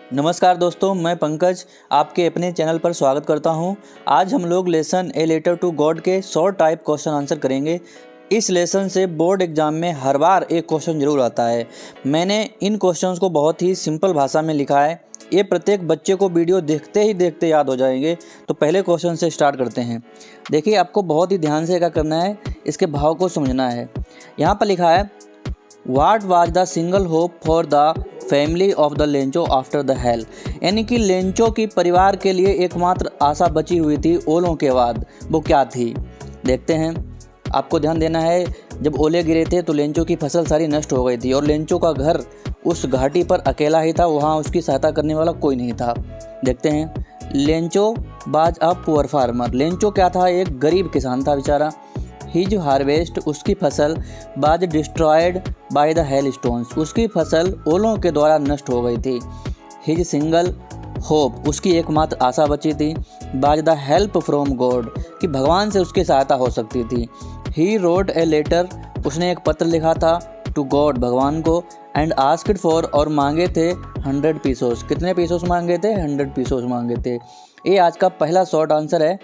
नमस्कार दोस्तों, मैं पंकज आपके अपने चैनल पर स्वागत करता हूं। आज हम लोग lesson a letter to God के शॉर्ट टाइप क्वेश्चन आंसर करेंगे। इस लेसन से बोर्ड एग्जाम में हर बार एक क्वेश्चन जरूर आता है। मैंने इन क्वेश्चंस को बहुत ही सिंपल भाषा में लिखा है। ये प्रत्येक बच्चे को वीडियो देखते ही देखते याद हो जाएंगे। तो पहले क्वेश्चन से स्टार्ट करते हैं। देखिए, आपको बहुत ही ध्यान से क्या करना है, इसके भाव को समझना है। यहाँ पर लिखा है, what was the single hope for the family of the Lencho after the hell. यानी कि लेंचो की परिवार के लिए एकमात्र आशा बची हुई थी ओलों के बाद, वो क्या थी? देखते हैं। आपको ध्यान देना है, जब ओले गिरे थे तो लेंचो की फसल सारी नष्ट हो गई थी और लेंचो का घर उस घाटी पर अकेला ही था, वहाँ उसकी सहायता करने वाला कोई नहीं था। देखते हैं। लेंचो बाज अ पुअर फार्मर। लेंचो क्या था? एक गरीब किसान था बेचारा। हिज हार्वेस्ट, उसकी फसल, बाज destroyed by the hail stones, उसकी फसल ओलों के द्वारा नष्ट हो गई थी। हिज सिंगल होप, उसकी एकमात्र आशा बची थी। Was the help from God, कि भगवान से उसकी सहायता हो सकती थी। ही रोट ए लेटर, उसने एक पत्र लिखा था, टू गॉड, भगवान को, एंड आस्क्ड फॉर, और मांगे थे 100 पीसोस। कितने पीसोस मांगे थे? 100 पीसोस मांगे थे। ये आज का पहला शॉर्ट आंसर है।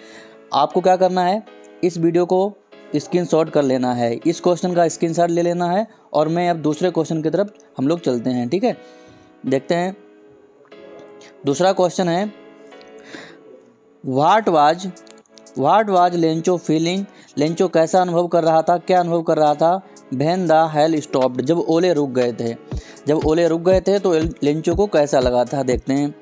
आपको क्या करना है, इस वीडियो को स्क्रीनशॉट कर लेना है, इस क्वेश्चन का स्क्रीनशॉट ले लेना है, और मैं अब दूसरे क्वेश्चन की तरफ हम लोग चलते हैं। ठीक है, देखते हैं। दूसरा क्वेश्चन है, what was Lencho feeling. Lencho कैसा अनुभव कर रहा था, क्या अनुभव कर रहा था? व्हेन द हेल स्टॉप्ड, जब ओले रुक गए थे। जब ओले रुक गए थे तो लेंचो को कैसा लगा था? देखते हैं।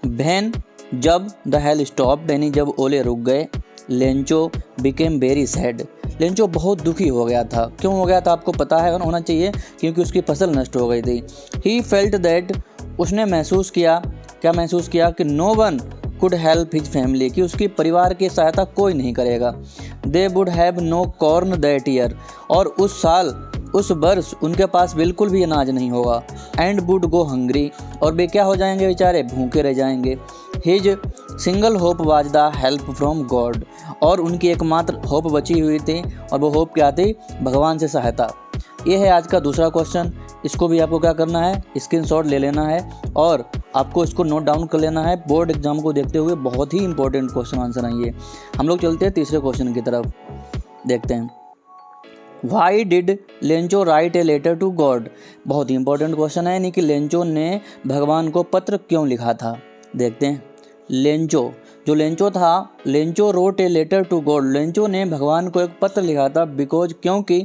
व्हेन, जब, द हेल स्टॉप्ड, यानी जब ओले रुक गए। Lencho became very sad, Lencho बहुत दुखी हो गया था। क्यों हो गया था आपको पता है होना चाहिए, क्योंकि उसकी फसल नष्ट हो गई थी। ही फेल्ट दैट, उसने महसूस किया, क्या महसूस किया? कि no one could help his family, कि उसकी परिवार की सहायता कोई नहीं करेगा। They would have no corn that year, और उस साल, उस वर्ष उनके पास बिल्कुल भी अनाज नहीं होगा। एंड वुड गो हंग्री, और वे क्या हो जाएंगे बेचारे? भूखे रह जाएंगे। His single hope was the help from God, और उनकी एकमात्र होप बची हुई थी, और वो होप क्या थी? भगवान से सहायता। ये है आज का दूसरा क्वेश्चन। इसको भी आपको क्या करना है, स्क्रीनशॉट ले लेना है, और आपको इसको नोट डाउन कर लेना है। बोर्ड एग्जाम को देखते हुए बहुत ही इंपॉर्टेंट क्वेश्चन आंसर है ये। हम लोग चलते हैं तीसरे क्वेश्चन की तरफ, देखते हैं। Why did Lencho write a letter to God. बहुत ही इंपॉर्टेंट क्वेश्चन है, यानी कि लेंचो ने भगवान को पत्र क्यों लिखा था? देखते हैं। लेंचो, जो लेंचो था, Lencho wrote a letter to God, Lencho ने भगवान को एक पत्र लिखा था। बिकॉज, क्योंकि,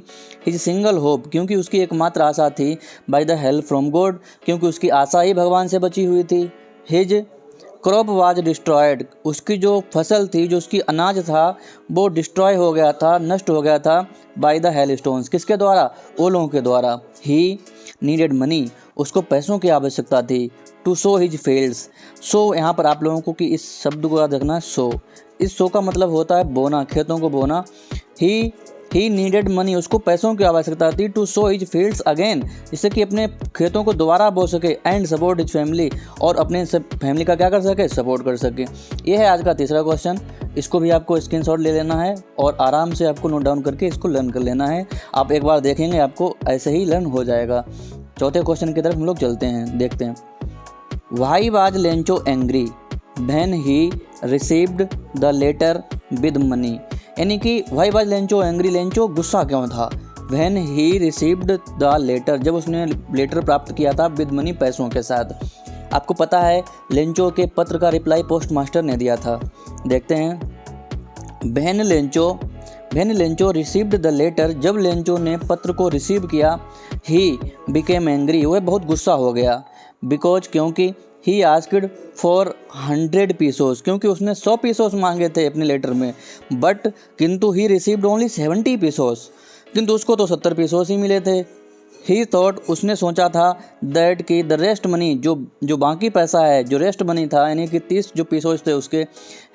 हिज सिंगल होप, क्योंकि उसकी एकमात्र आशा थी। By the help from God, क्योंकि उसकी आशा ही भगवान से बची हुई थी। हिज क्रॉप वाज डिस्ट्रॉयड, उसकी जो फसल थी, जो उसकी अनाज था, वो डिस्ट्रॉय हो गया था, नष्ट हो गया था। बाय द हेल स्टोन्स, किसके द्वारा? ओलों के द्वारा। ही नीडेड मनी, उसको पैसों की आवश्यकता थी। टू सो हिज फील्ड्स, सो यहाँ पर आप लोगों को कि इस शब्द को याद रखना। सो, इस सो का मतलब होता है बोना, खेतों को बोना। ही नीडेड मनी, उसको पैसों की आवश्यकता थी। To sow his fields again, जिससे कि अपने खेतों को दोबारा बो सके। एंड सपोर्ट हिज फैमिली, और अपने फैमिली का क्या कर सके? सपोर्ट कर सके। ये है आज का तीसरा क्वेश्चन। इसको भी आपको स्क्रीनशॉट ले लेना है, और आराम से आपको नोट डाउन करके इसको लर्न कर लेना है। आप एक बार देखेंगे, आपको ऐसे ही लर्न हो जाएगा। चौथे क्वेश्चन की तरफ हम लोग चलते हैं, देखते हैं। Why was Lencho angry when he received the letter with money. यानी कि why was Lencho angry, Lencho गुस्सा क्यों था? When he received the letter, जब उसने लेटर प्राप्त किया था विद मनी, पैसों के साथ। आपको पता है लेंचो के पत्र का रिप्लाई पोस्ट मास्टर ने दिया था। देखते हैं। When Lencho received the letter, जब लेंचो ने पत्र को रिसीव किया। ही बिकेम एंग्री, वह बहुत गुस्सा हो गया। बिकॉज, क्योंकि, ही आस्क्ड फॉर 100 पीसोस, क्योंकि उसने 100 पीसोस मांगे थे अपने लेटर में। बट, किंतु ही रिसीव्ड ओनली 70 पीसोस, किंतु उसको तो 70 पीसोस ही मिले थे। ही थॉट, उसने सोचा था, दैट कि द रेस्ट मनी, जो बाकी पैसा है, जो रेस्ट मनी था, यानी कि 30 जो पीसोस थे उसके,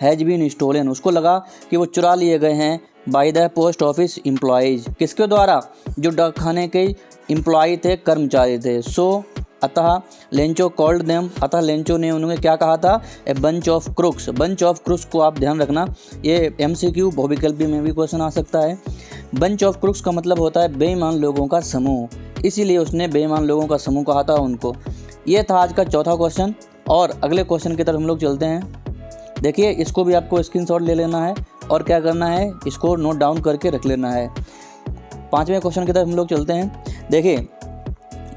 हैज बीन स्टोलन, उसको लगा कि वो चुरा लिए गए हैं। By the post office employees, किसके द्वारा? जो डाकखाने के एम्प्लॉय थे, कर्मचारी थे। सो, अतः लेंचो कॉल्ड देम, अतः लेंचो ने उन्हें क्या कहा था? A bunch of crooks. Bunch of crooks को आप ध्यान रखना, ये MCQ बहुविकल्पी में भी क्वेश्चन आ सकता है। बंच ऑफ क्रुक्स का मतलब होता है बेईमान लोगों का समूह, इसीलिए उसने बेईमान लोगों का समूह कहा था उनको। ये था आज का चौथा क्वेश्चन, और अगले क्वेश्चन की तरफ हम लोग चलते हैं। देखिए, इसको भी आपको स्क्रीनशॉट ले लेना है और क्या करना है, इसको नोट डाउन करके रख लेना है। 5वें क्वेश्चन की तरफ हम लोग चलते हैं। देखिए,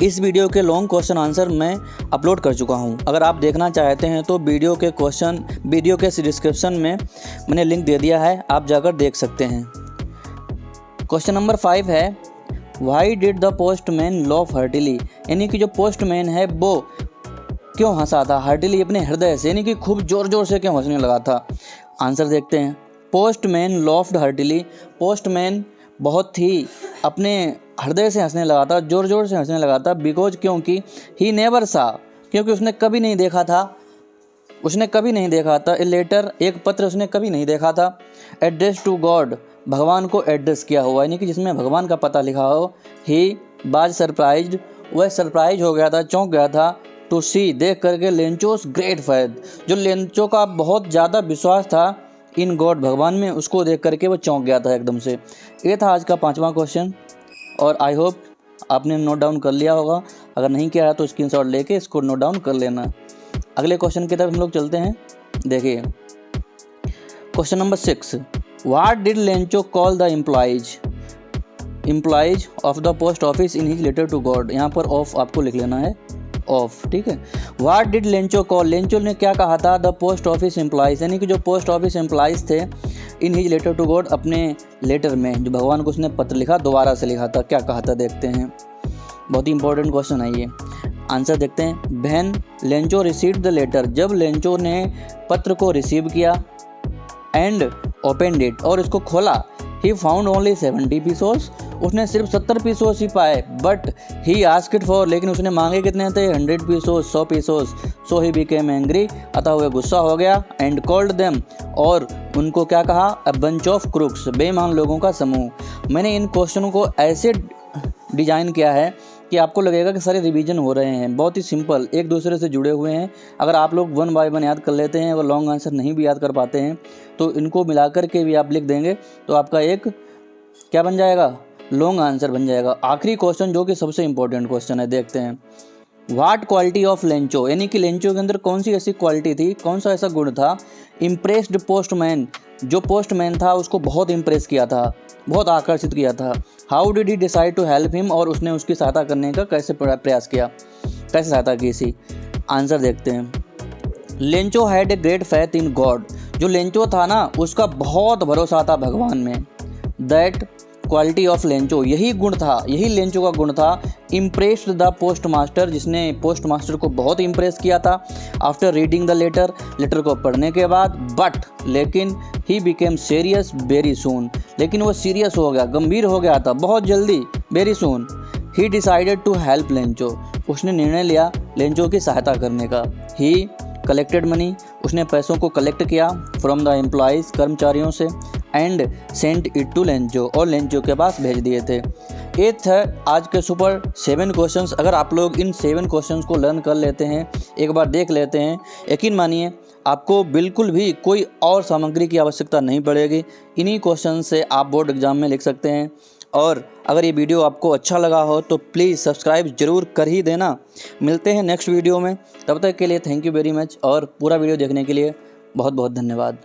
इस वीडियो के लॉन्ग क्वेश्चन आंसर मैं अपलोड कर चुका हूं। अगर आप देखना चाहते हैं तो वीडियो के डिस्क्रिप्शन में मैंने लिंक दे दिया है, आप जाकर देख सकते हैं। क्वेश्चन नंबर 5 है, why did the postman loaf heartily, यानी कि जो पोस्टमैन है वो क्यों हंसा था हार्टिली, अपने हृदय से, यानी कि खूब जोर जोर से क्यों हंसने लगा था। आंसर देखते हैं। पोस्टमैन लॉफ्ड हार्टिली, पोस्टमैन बहुत ही अपने हृदय से हंसने लगा था, जोर जोर से हंसने लगा था। बिकॉज, क्योंकि ही नेवर सा, क्योंकि उसने कभी नहीं देखा था ए लेटर, एक पत्र उसने कभी नहीं देखा था। एड्रेस टू गॉड, भगवान को एड्रेस किया हुआ, यानी कि जिसमें भगवान का पता लिखा हो। ही बाज सरप्राइज्ड, वह सरप्राइज हो गया था, चौंक गया था। टू सी, देख करके लेंचोस ग्रेट फेथ, जो लेंचो का बहुत ज़्यादा विश्वास था इन गॉड, भगवान में, उसको देख करके वो चौंक गया था एकदम से। ये था आज का 5वां क्वेश्चन और आई होप आपने नोट डाउन कर लिया होगा। अगर नहीं किया है तो स्क्रीनशॉट लेके इसको नोट डाउन कर लेना। अगले क्वेश्चन की तरफ हम लोग चलते हैं। देखिए, question number 6, what did Lencho call the employees of the post office in his letter to God. यहाँ पर ऑफ आपको लिख लेना है, ऑफ, ठीक है। What did Lencho call, Lencho ने क्या कहा था द पोस्ट ऑफिस एम्प्लॉइज, यानी कि जो पोस्ट ऑफिस एम्प्लॉइज थे in his letter to God, अपने लेटर में जो भगवान को उसने पत्र लिखा, दोबारा से लिखा था, क्या कहा था देखते हैं। बहुत ही इंपॉर्टेंट क्वेश्चन है ये। आंसर देखते हैं। When Lencho received the letter, जब लेंचो ने पत्र को रिसीव किया, एंड ओपनड इट, और इसको खोला, ही फाउंड ओनली 70 पीसोस, उसने सिर्फ 70 पीसोस ही पाए। बट ही आस्क्ड फॉर, लेकिन उसने मांगे कितने थे, 100 pesos, 100 pesos. So he became angry, अतः वह गुस्सा हो गया। एंड कॉल्ड देम, और उनको क्या कहा, अ बंच ऑफ क्रूक्स, बेईमान लोगों का समूह। मैंने इन क्वेश्चनों को ऐसे डिजाइन किया है कि आपको लगेगा कि सारे रिवीजन हो रहे हैं। बहुत ही सिंपल, एक दूसरे से जुड़े हुए हैं। अगर आप लोग 1 बाय 1 याद कर लेते हैं, अगर लॉन्ग आंसर नहीं भी याद कर पाते हैं तो इनको मिलाकर के भी आप लिख देंगे तो आपका एक क्या बन जाएगा, लॉन्ग आंसर बन जाएगा। आखिरी क्वेश्चन जो कि सबसे इंपॉर्टेंट क्वेश्चन है, देखते हैं। व्हाट क्वालिटी ऑफ लेंचो, यानी कि लेंचो के अंदर कौन सी ऐसी क्वालिटी थी, कौन सा ऐसा गुण था। इम्प्रेस्ड पोस्टमैन, जो पोस्टमैन था उसको बहुत इम्प्रेस किया था, बहुत आकर्षित किया था। How did he decide to help him, और उसने उसकी सहायता करने का कैसे प्रयास किया, कैसे सहायता की इसी। आंसर देखते हैं। Lencho had a great faith in God, जो लेंचो था ना उसका बहुत भरोसा था भगवान में। दैट क्वालिटी ऑफ लेंचो, यही गुण था, यही लेंचो का गुण था। इम्प्रेस्ड द पोस्ट मास्टर, जिसने पोस्ट मास्टर को बहुत इम्प्रेस किया था। After reading the letter, letter को पढ़ने के बाद। बट, लेकिन he became serious very soon, लेकिन वो सीरियस हो गया, गंभीर हो गया था बहुत जल्दी, very soon. He decided to help Lencho, उसने निर्णय लिया लेंचो की सहायता करने का। ही कलेक्टेड मनी, उसने पैसों को कलेक्ट किया फ्रॉम द एम्प्लॉइज, कर्मचारियों से। And sent it to Lencho, और लेंचो के पास भेज दिए थे। ये थे आज के सुपर 7 क्वेश्चंस। अगर आप लोग इन 7 क्वेश्चंस को लर्न कर लेते हैं, एक बार देख लेते हैं, यकीन मानिए आपको बिल्कुल भी कोई और सामग्री की आवश्यकता नहीं पड़ेगी। इन्हीं क्वेश्चन से आप बोर्ड एग्जाम में लिख सकते हैं। और अगर ये वीडियो आपको अच्छा लगा हो तो प्लीज़ सब्सक्राइब जरूर कर ही देना। मिलते हैं नेक्स्ट वीडियो में, तब तक के लिए थैंक यू वेरी मच, और पूरा वीडियो देखने के लिए बहुत बहुत धन्यवाद।